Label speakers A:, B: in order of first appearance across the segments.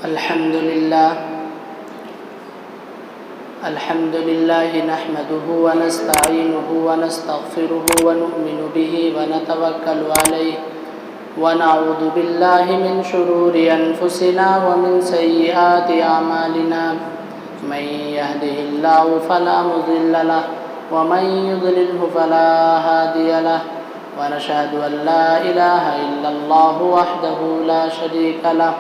A: الحمد لله نحمده ونستعينه ونستغفره ونؤمن به ونتوكل عليه ونعوذ بالله من شرور أنفسنا ومن سيئات أعمالنا من يهده الله فلا مضل له ومن يضلله فلا هادي له ونشهد أن لا إله إلا الله وحده لا شريك له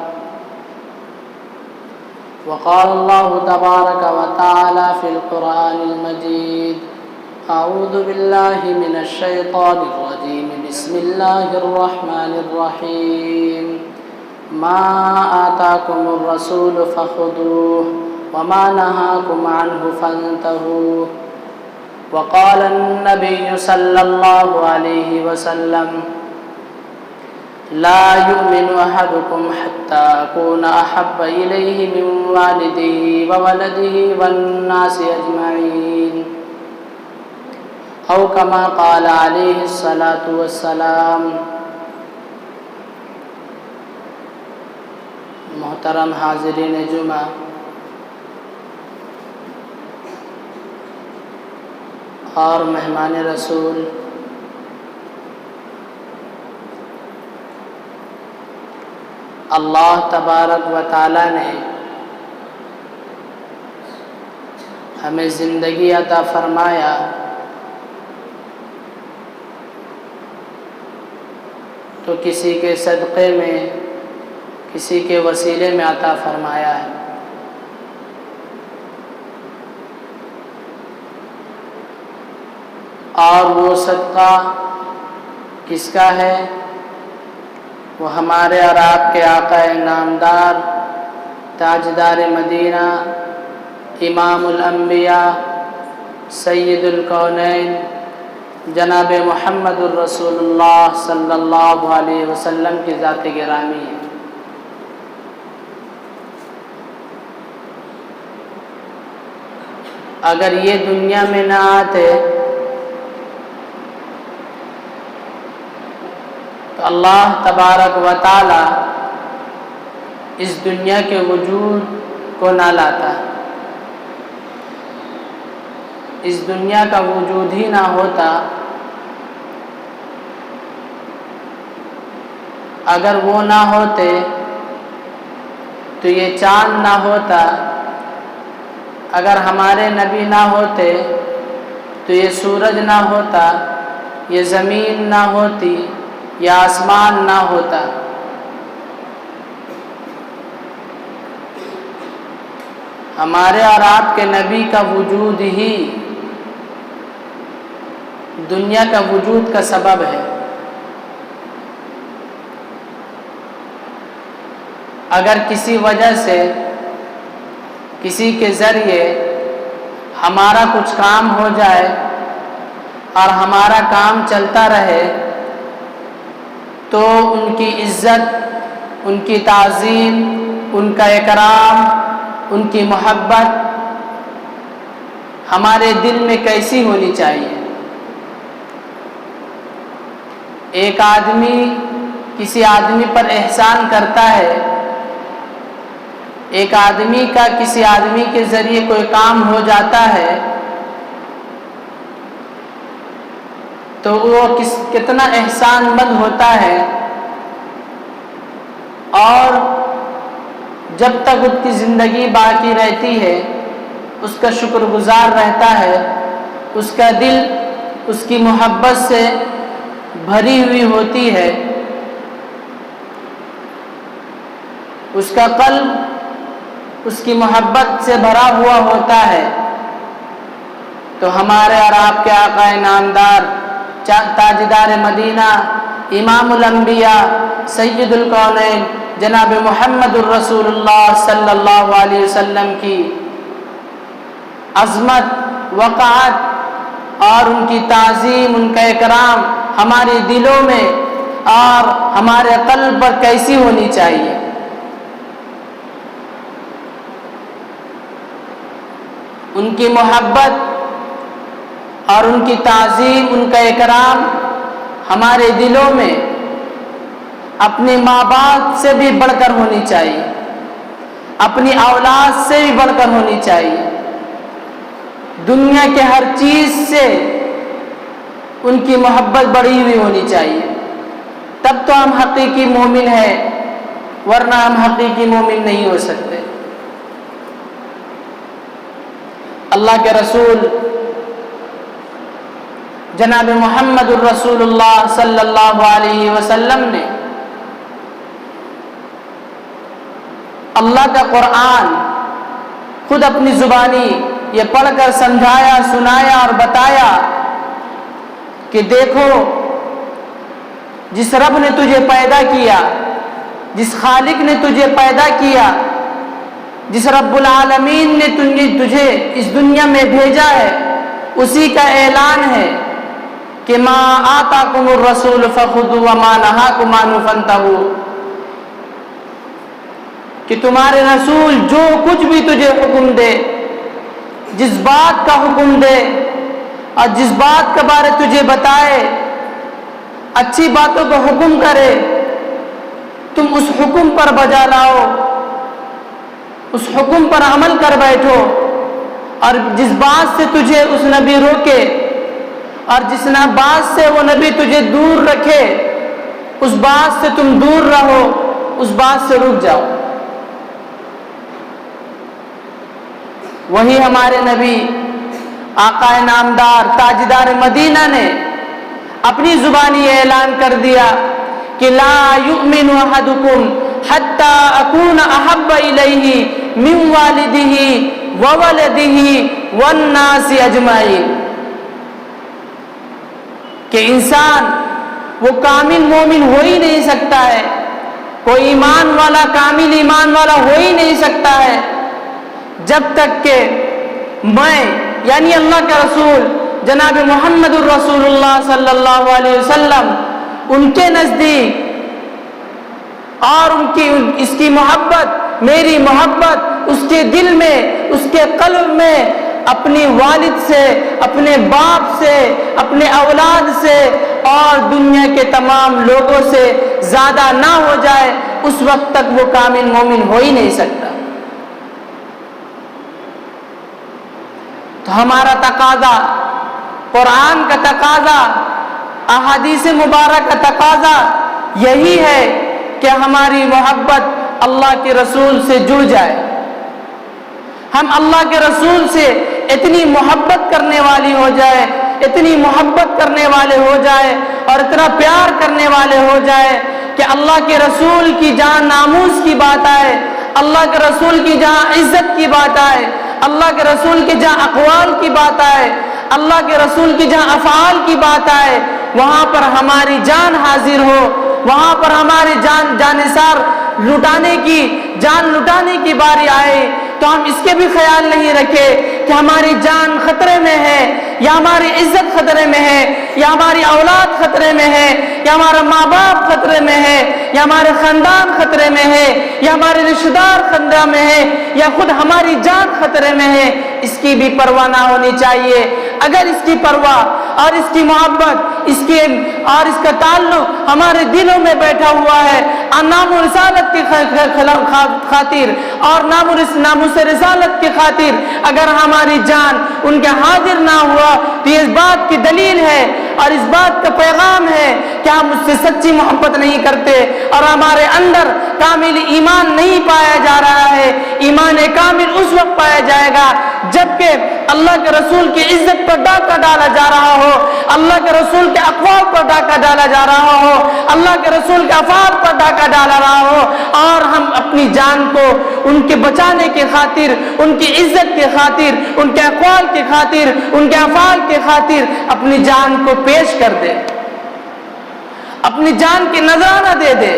A: وقال الله تبارك وتعالى في القرآن المجيد أعوذ بالله من الشيطان الرجيم بسم الله الرحمن الرحيم ما آتاكم الرسول فخذوه وما نهاكم عنه فانتهوا وقال النبي صلى الله عليه وسلم لا يؤمن أحدكم حتى أكون أحب إليه من والده وولده والناس أجمعين أو كما قال عليه الصلاة والسلام۔ محترم حاضرین جمعہ، اور مہمان رسول، اللہ تبارک و تعالی نے ہمیں زندگی عطا فرمایا تو کسی کے صدقے میں، کسی کے وسیلے میں عطا فرمایا ہے۔ اور وہ صدقہ کس کا ہے؟ وہ ہمارے اور آپ کے آقا نامدار، تاجدار مدینہ، امام الانبیاء، سید الکونین، جناب محمد الرسول اللہ صلی اللہ علیہ وسلم کی ذات گرامی ہے۔ اگر یہ دنیا میں نہ آتے تو اللہ تبارک و تعالی اس دنیا کے وجود کو نہ لاتا، اس دنیا کا وجود ہی نہ ہوتا۔ اگر وہ نہ ہوتے تو یہ چاند نہ ہوتا، اگر ہمارے نبی نہ ہوتے تو یہ سورج نہ ہوتا، یہ زمین نہ ہوتی، یہ آسمان نہ ہوتا۔ ہمارے اور آپ کے نبی کا وجود ہی دنیا کا وجود کا سبب ہے۔ اگر کسی وجہ سے، کسی کے ذریعے ہمارا کچھ کام ہو جائے اور ہمارا کام چلتا رہے تو ان کی عزت، ان کی تعظیم، ان کا اکرام، ان کی محبت ہمارے دل میں کیسی ہونی چاہیے؟ ایک آدمی کسی آدمی پر احسان کرتا ہے، ایک آدمی کا کسی آدمی کے ذریعے کوئی کام ہو جاتا ہے تو وہ کتنا احسان مند ہوتا ہے، اور جب تک اس کی زندگی باقی رہتی ہے اس کا شکر گزار رہتا ہے، اس کا دل اس کی محبت سے بھری ہوئی ہوتی ہے، اس کا قلب اس کی محبت سے بھرا ہوا ہوتا ہے۔ تو ہمارے اور آپ کے آقا نامدار، تاجدار مدینہ، امام الانبیاء، سید الکونین، جناب محمد الرسول اللہ صلی اللہ علیہ وسلم کی عظمت، وقعت اور ان کی تعظیم، ان کا اکرام ہمارے دلوں میں اور ہمارے قلب پر کیسی ہونی چاہیے؟ ان کی محبت اور ان کی تعظیم، ان کا اکرام ہمارے دلوں میں اپنے ماں باپ سے بھی بڑھ کر ہونی چاہیے۔ اپنی اولاد سے بھی بڑھ کر ہونی چاہیے، دنیا کے ہر چیز سے ان کی محبت بڑھی ہوئی ہونی چاہیے، تب تو ہم حقیقی مومن ہیں، ورنہ ہم حقیقی مومن نہیں ہو سکتے۔ اللہ کے رسول جناب محمد الرسول اللہ صلی اللہ علیہ وسلم نے اللہ کا قرآن خود اپنی زبانی یہ پڑھ کر سمجھایا، سنایا اور بتایا کہ دیکھو، جس رب نے تجھے پیدا کیا، جس خالق نے تجھے پیدا کیا، جس رب العالمین نے تجھے اس دنیا میں بھیجا ہے، اسی کا اعلان ہے کہ ما آتاکم الرسول فخذوا وما نہاکم عنہ فانتہوا، کہ تمہارے رسول جو کچھ بھی تجھے حکم دے، جس بات کا حکم دے اور جس بات کے بارے تجھے بتائے، اچھی باتوں کو حکم کرے، تم اس حکم پر بجا لاؤ، اس حکم پر عمل کر بیٹھو، اور جس بات سے تجھے اس نبی روکے اور جس بات سے وہ نبی تجھے دور رکھے، اس بات سے تم دور رہو، اس بات سے رک جاؤ۔ وہی ہمارے نبی آقا نامدار تاجدار مدینہ نے اپنی زبانی اعلان کر دیا کہ لا یؤمن احدکم حتی اکون احب الیہ من والدہ وولدہ والناس اجمعین، کہ انسان وہ کامل مومن ہو ہی نہیں سکتا ہے، کوئی ایمان والا کامل ایمان والا ہو ہی نہیں سکتا ہے جب تک کہ میں یعنی اللہ کا رسول جناب محمد الرسول اللہ صلی اللہ علیہ وسلم ان کے نزدیک اور اس کی محبت، میری محبت اس کے دل میں، اس کے قلب میں اپنی والد سے، اپنے باپ سے، اپنے اولاد سے اور دنیا کے تمام لوگوں سے زیادہ نہ ہو جائے، اس وقت تک وہ کامل مومن ہو ہی نہیں سکتا۔ تو ہمارا تقاضا، قرآن کا تقاضا، احادیث مبارک کا تقاضا یہی ہے کہ ہماری محبت اللہ کے رسول سے جڑ جائے، ہم اللہ کے رسول سے اتنی محبت کرنے والی ہو جائے، اتنی محبت کرنے والے ہو جائے اور اتنا پیار کرنے والے ہو جائے کہ اللہ کے رسول کی جہاں ناموس کی بات آئے، اللہ کے رسول کی جہاں عزت کی بات آئے، اللہ کے رسول کی جہاں اقوال کی بات آئے، اللہ کے رسول کی جہاں افعال کی بات آئے، وہاں پر ہماری جان حاضر ہو، وہاں پر ہماری جان نثار لٹانے کی باری آئے تو ہم اس کے بھی خیال نہیں رکھے کہ ہماری جان خطرے میں ہے، یا ہماری عزت خطرے میں ہے، یا ہماری اولاد خطرے میں ہے، یا ہمارا ماں باپ خطرے میں ہے، یا ہمارے خاندان خطرے میں ہے، یا ہمارے رشتہ دار خطرے میں ہے، یا خود ہماری جان خطرے میں ہے، اس کی بھی پرواہ نہ ہونی چاہیے۔ اگر اس کی پرواہ اور اس کی محبت اور اس کا تعلق ہمارے دلوں میں بیٹھا ہوا ہے، نام و رسالت کی خاطر اور ناموس رسالت کی خاطر اگر ہماری جان ان کے حاضر نہ ہوا تو یہ اس بات کی دلیل ہے اور اس بات کا پیغام ہے کہ ہم اس سے سچی محبت نہیں کرتے اور ہمارے اندر کامل ایمان نہیں پایا جا رہا ہے۔ ایمان کامل اس وقت پایا جائے گا جبکہ اللہ کے رسول کی عزت پر ڈاکہ ڈالا جا رہا ہو، اللہ کے رسول کے اقوال پر ڈاکہ ڈالا جا رہا ہو، اللہ کے رسول کے افعال پر ڈاکہ ڈالا رہا ہو، اور ہم اپنی جان کو ان کے بچانے کی خاطر، ان کی عزت کی خاطر، ان کے اقوال کی خاطر، ان کے افعال کی خاطر اپنی جان کو پیش کر دے، اپنی جان کی نذرانہ دے دے،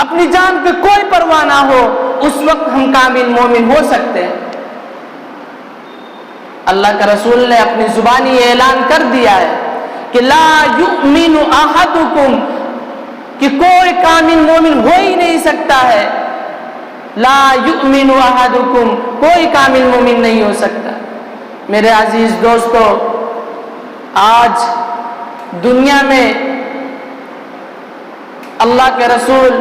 A: اپنی جان پہ کوئی پرواہ نہ ہو، اس وقت ہم کامل مومن ہو سکتے ہیں۔ اللہ کے رسول نے اپنی زبانی اعلان کر دیا ہے کہ لا یؤمن احدکم، کہ کوئی کامل مومن ہو ہی نہیں سکتا ہے، لا یؤمن احدکم، کوئی کامل مومن نہیں ہو سکتا۔ میرے عزیز دوستو، آج دنیا میں اللہ کے رسول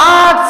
A: 8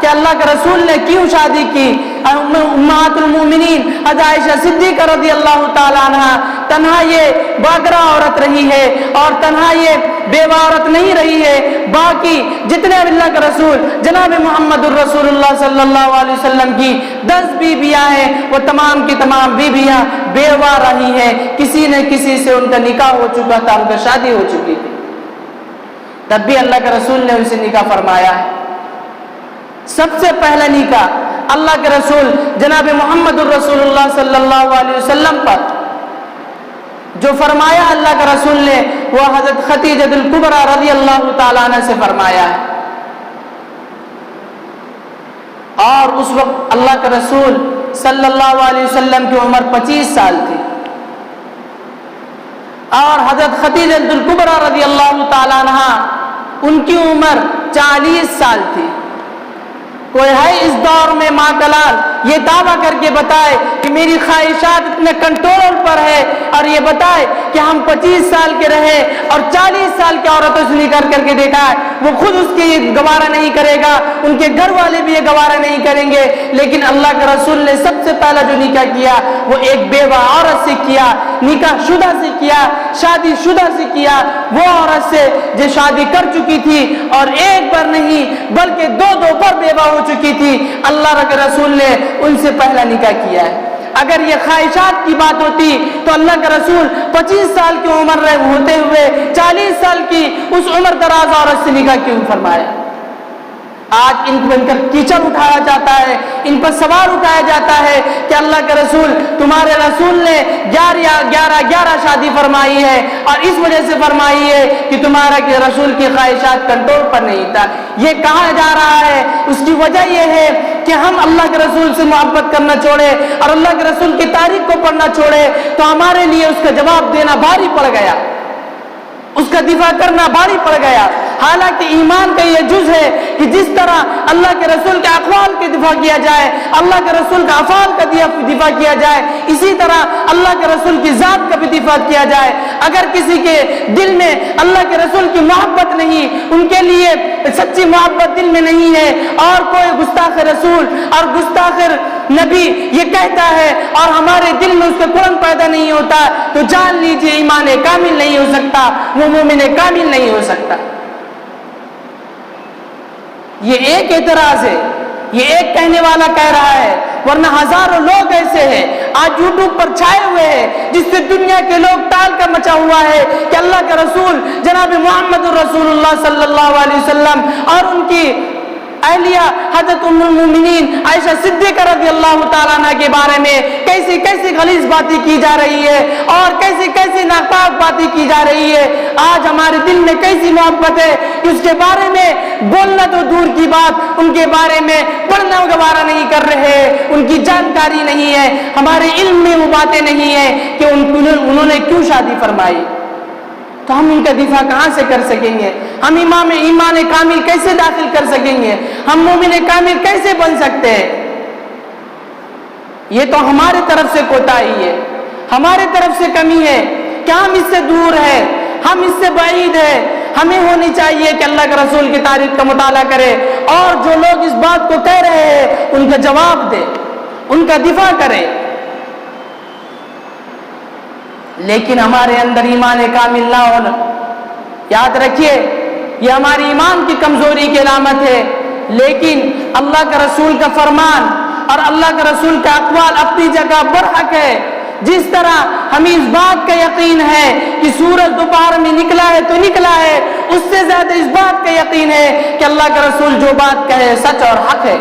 A: کہ اللہ کے رسول نے کیوں شادی کی. امہات المومنین حضرت عائشہ صدیقہ رضی اللہ تعالیٰ عنہ تنہا یہ باگرا عورت رہی ہے اور تنہا یہ بیوہ عورت نہیں رہی ہے، باقی جتنے اللہ کے رسول جناب محمد الرسول اللہ صلی اللہ علیہ وسلم کی 10 بیویاں ہیں، وہ تمام کی تمام بیویاں بیوہ رہی ہیں. کسی نہ کسی سے ان کا نکاح ہو چکا تھا، ان کا شادی ہو چکی تھی، تب بھی اللہ کے رسول نے ان سے نکاح فرمایا ہے. سب سے پہلا نکاح اللہ کے رسول جناب محمد الرسول اللہ صلی اللہ علیہ وسلم پر جو فرمایا اللہ کے رسول نے، وہ حضرت خدیجہ الکبریٰ رضی اللہ تعالیٰ عنہ سے فرمایا ہے. اور اس وقت اللہ کے رسول صلی اللہ علیہ وسلم کی عمر 25 سال تھی اور حضرت خدیجہ الکبریٰ رضی اللہ تعالیٰ عنہ ان کی عمر 40 سال تھی. کوئی ہے اس دور میں ماں کلال یہ دعویٰ کر کے بتائے کہ میری خواہشات اتنے کنٹرول پر ہے اور یہ بتائے کہ ہم 25 سال کے رہے اور 40 سال کی عورتوں سے نکاح کر کے دیکھا ہے، وہ خود اس کی یہ گوارا نہیں کرے گا، ان کے گھر والے بھی یہ گوارا نہیں کریں گے. لیکن اللہ کے رسول نے سب سے پہلا جو نکاح کیا وہ ایک بیوہ عورت سے کیا، نکاح شدہ سے کیا، شادی شدہ سے کیا، وہ عورت سے جو شادی کر چکی تھی اور ایک بار نہیں بلکہ دو بار بیوہ ہو چکی تھی. اللہ کے رسول نے ان سے پہلا نکاح کیا ہے. اگر یہ خواہشات کی بات ہوتی تو اللہ کے رسول 25 سال کی عمر ہوتے ہوئے 40 سال کی اس عمر دراز عورت سے نکاح کیوں فرمایا؟ آج ان کا کیچڑ اٹھایا جاتا ہے، ان پر سوال اٹھایا جاتا ہے کہ اللہ کے رسول تمہارے رسول نے 11 شادی فرمائی ہے اور اس وجہ سے فرمائی ہے کہ تمہارا کہ رسول کی خواہشات کنٹرول پر نہیں تھا. یہ کہا جا رہا ہے، اس کی وجہ یہ ہے کہ ہم اللہ کے رسول سے محبت کرنا چھوڑے اور اللہ کے رسول کی تاریخ کو پڑھنا چھوڑے تو ہمارے لیے اس کا جواب دینا بھاری پڑ گیا، اس کا دفاع کرنا بھاری پڑ گیا. حالانکہ ایمان کا یہ جز ہے کہ جس طرح اللہ کے رسول کے اقوال کے دفاع کیا جائے، اللہ کے رسول کا افعال کا دفاع کیا جائے، اسی طرح اللہ کے رسول کی ذات کا بھی دفاع کیا جائے. اگر کسی کے دل میں اللہ کے رسول کی محبت نہیں، ان کے لیے سچی محبت دل میں نہیں ہے اور کوئی گستاخ رسول اور گستاخ نبی یہ کہتا ہے اور ہمارے دل میں اس کا قرآن پیدا نہیں ہوتا تو جان لیجئے ایمان کامل نہیں ہو سکتا، وہ مومن کامل نہیں ہو سکتا. یہ ایک اعتراض ہے، یہ ایک کہنے والا کہہ رہا ہے، ورنہ ہزاروں لوگ ایسے ہیں آج یوٹیوب پر چھائے ہوئے ہیں جس سے دنیا کے لوگ ٹال کر مچا ہوا ہے کہ اللہ کا رسول جناب محمد الرسول اللہ صلی اللہ علیہ وسلم اور ان کی اہلیہ حضرت ام المومنین عائشہ صدیقہ رضی اللہ تعالیٰ عنہ کے بارے میں کیسی کیسی غلیظ باتیں کی جا رہی ہے اور کیسی کیسی ناپاک باتیں کی جا رہی ہے. آج ہمارے دل میں کیسی محبت ہے کہ اس کے بارے میں بولنا تو دور کی بات، ان کے بارے میں پڑھنا گوارا نہیں کر رہے، ان کی جانکاری نہیں ہے، ہمارے علم میں وہ باتیں نہیں ہیں کہ انہوں نے کیوں شادی فرمائی. تو ہم ان کا دفاع کہاں سے کر سکیں گے؟ ہم ایمان کامل کیسے داخل کر سکیں گے؟ ہم مومن کامل کیسے بن سکتے ہیں؟ یہ تو ہمارے طرف سے کوتاہی ہے، ہمارے طرف سے کمی ہے کہ ہم اس سے دور ہیں، ہم اس سے بعید ہیں. ہمیں ہونی چاہیے کہ اللہ کے رسول کی تاریخ کا مطالعہ کرے اور جو لوگ اس بات کو کہہ رہے ہیں ان کا جواب دے، ان کا دفاع کرے. لیکن ہمارے اندر ایمان کامل نہ ہونا، یاد رکھیے یہ ہماری ایمان کی کمزوری کی علامت ہے. لیکن اللہ کا رسول کا فرمان اور اللہ کے رسول کا اقوال اپنی جگہ برحق ہے. جس طرح ہمیں اس بات کا یقین ہے کہ سورج دوپہر میں نکلا ہے تو نکلا ہے، اس سے زیادہ اس بات کا یقین ہے کہ اللہ کا رسول جو بات کہے سچ اور حق ہے.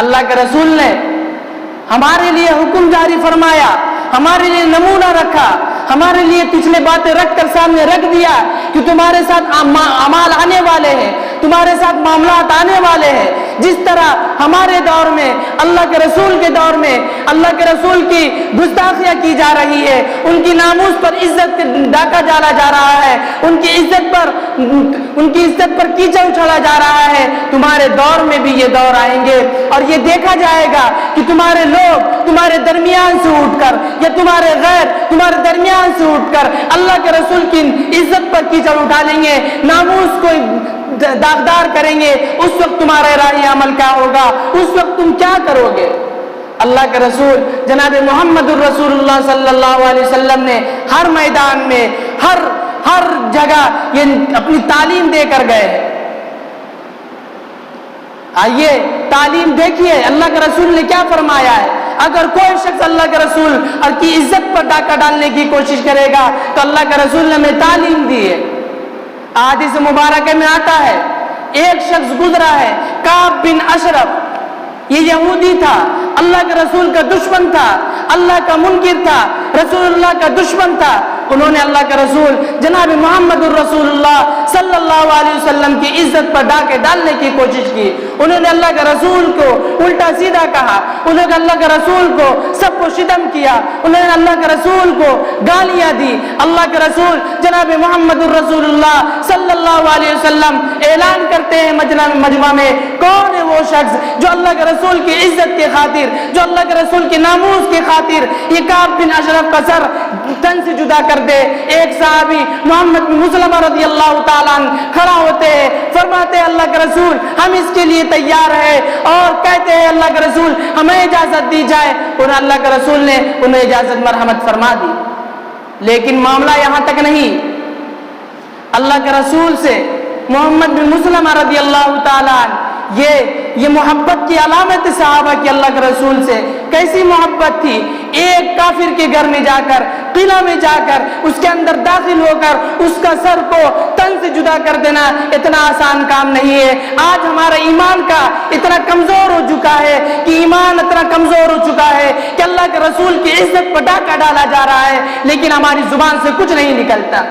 A: اللہ کے رسول نے ہمارے لیے حکم جاری فرمایا، ہمارے لیے نمونہ رکھا، ہمارے لیے پچھلے باتیں رکھ کر سامنے رکھ دیا کہ تمہارے ساتھ اعمال آنے والے ہیں، تمہارے ساتھ معاملات آنے والے ہیں. جس طرح ہمارے دور میں اللہ کے رسول کے دور میں اللہ کے رسول کی گستاخیاں کی جا رہی ہے، ان کی ناموس پر عزت ڈاکہ ڈالا جا رہا ہے، ان کی عزت پر کیچڑ اچھالا جا رہا ہے. تمہارے دور میں بھی یہ دور آئیں گے اور یہ دیکھا جائے گا کہ تمہارے لوگ تمہارے درمیان سے اٹھ کر یا تمہارے غیر تمہارے درمیان سے اٹھ کر اللہ کے رسول کی عزت پر کیچڑ اٹھا لیں گے، ناموس کو داغدار کریں گے، اس وقت تمہارا راہ عمل کیا ہوگا، اس وقت تم کیا کرو گے؟ اللہ کے رسول جناب محمد الرسول اللہ صلی اللہ علیہ وسلم نے ہر میدان میں ہر جگہ یہ اپنی تعلیم دے کر گئے ہیں۔ آئیے تعلیم دیکھیے اللہ کے رسول نے کیا فرمایا ہے۔ اگر کوئی شخص اللہ کے رسول کی عزت پر ڈاکہ ڈالنے کی کوشش کرے گا تو اللہ کے رسول نے ہمیں تعلیم دی ہے۔ حدیث مبارکہ میں آتا ہے ایک شخص گزرا ہے، کعب بن اشرف، یہ یہودی تھا، اللہ کے رسول کا دشمن تھا، اللہ کا منکر تھا، رسول اللہ کا دشمن تھا۔ انہوں نے اللہ کے رسول جناب محمد الرسول اللہ صلی اللہ علیہ وسلم کی عزت پر ڈاکے ڈالنے کی کوشش کی۔ انہوں نے اللہ کے رسول کو الٹا سیدھا کہا، انہوں نے اللہ کے رسول کو سب کو شتم کیا، انہوں نے اللہ کے رسول کو گالیاں دی۔ اللہ کے رسول جناب محمد الرسول اللہ صلی اللہ علیہ وسلم اعلان کرتے ہیں مجمع میں، کون ہے وہ شخص جو اللہ کے رسول کی عزت کے خاطر، جو اللہ کے رسول کی ناموس کی خاطر یہ کعب بن اشرف کا سر تن سے جدا کر دے۔ ایک صحابی محمد بن مسلمہ رضی اللہ تعالیٰ عنہ کھڑا ہوتے ہیں، فرماتے ہیں اللہ کے رسول ہم اس کے لیے تیار ہیں، اور کہتے ہیں اللہ کے رسول ہمیں اجازت دی جائے، اور اللہ کے رسول نے انہیں اجازت مرحمت فرما دی۔ لیکن معاملہ یہاں تک نہیں، اللہ کے رسول سے محمد بن مسلمہ رضی اللہ تعالیٰ عنہ یہ محبت کی علامت صحابہ کی اللہ کے رسول سے کیسی محبت تھی۔ ایک کافر کے گھر میں جا کر، قلعہ میں جا کر اس کے اندر داخل ہو کر اس کا سر کو تن سے جدا کر دینا اتنا آسان کام نہیں ہے۔ آج ہمارا ایمان کا اتنا کمزور ہو چکا ہے کہ ایمان اتنا کمزور ہو چکا ہے کہ اللہ کے رسول کی عزت پر ڈاکہ ڈالا جا رہا ہے، لیکن ہماری زبان سے کچھ نہیں نکلتا۔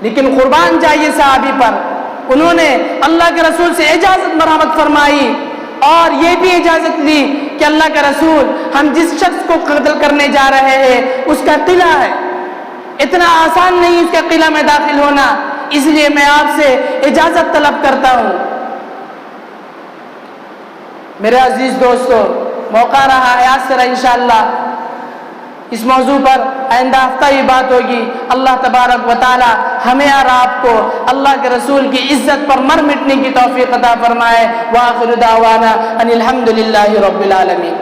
A: لیکن قربان جائیے صحابی پر، انہوں نے اللہ کے رسول سے اجازت مرحمت فرمائی اور یہ بھی اجازت لی کہ اللہ کے رسول ہم جس شخص کو قتل کرنے جا رہے ہیں اس کا قلعہ ہے، اتنا آسان نہیں اس کے قلعہ میں داخل ہونا، اس لیے میں آپ سے اجازت طلب کرتا ہوں۔ میرے عزیز دوستو، موقع رہا ہے آج سے انشاءاللہ اس موضوع پر آئندہ ہفتہ ہی بات ہوگی۔ اللہ تبارک و تعالی ہمیں اور آپ کو اللہ کے رسول کی عزت پر مر مٹنے کی توفیق عطا فرمائے۔ وآخر دعوانا ان الحمد للہ رب العالمین۔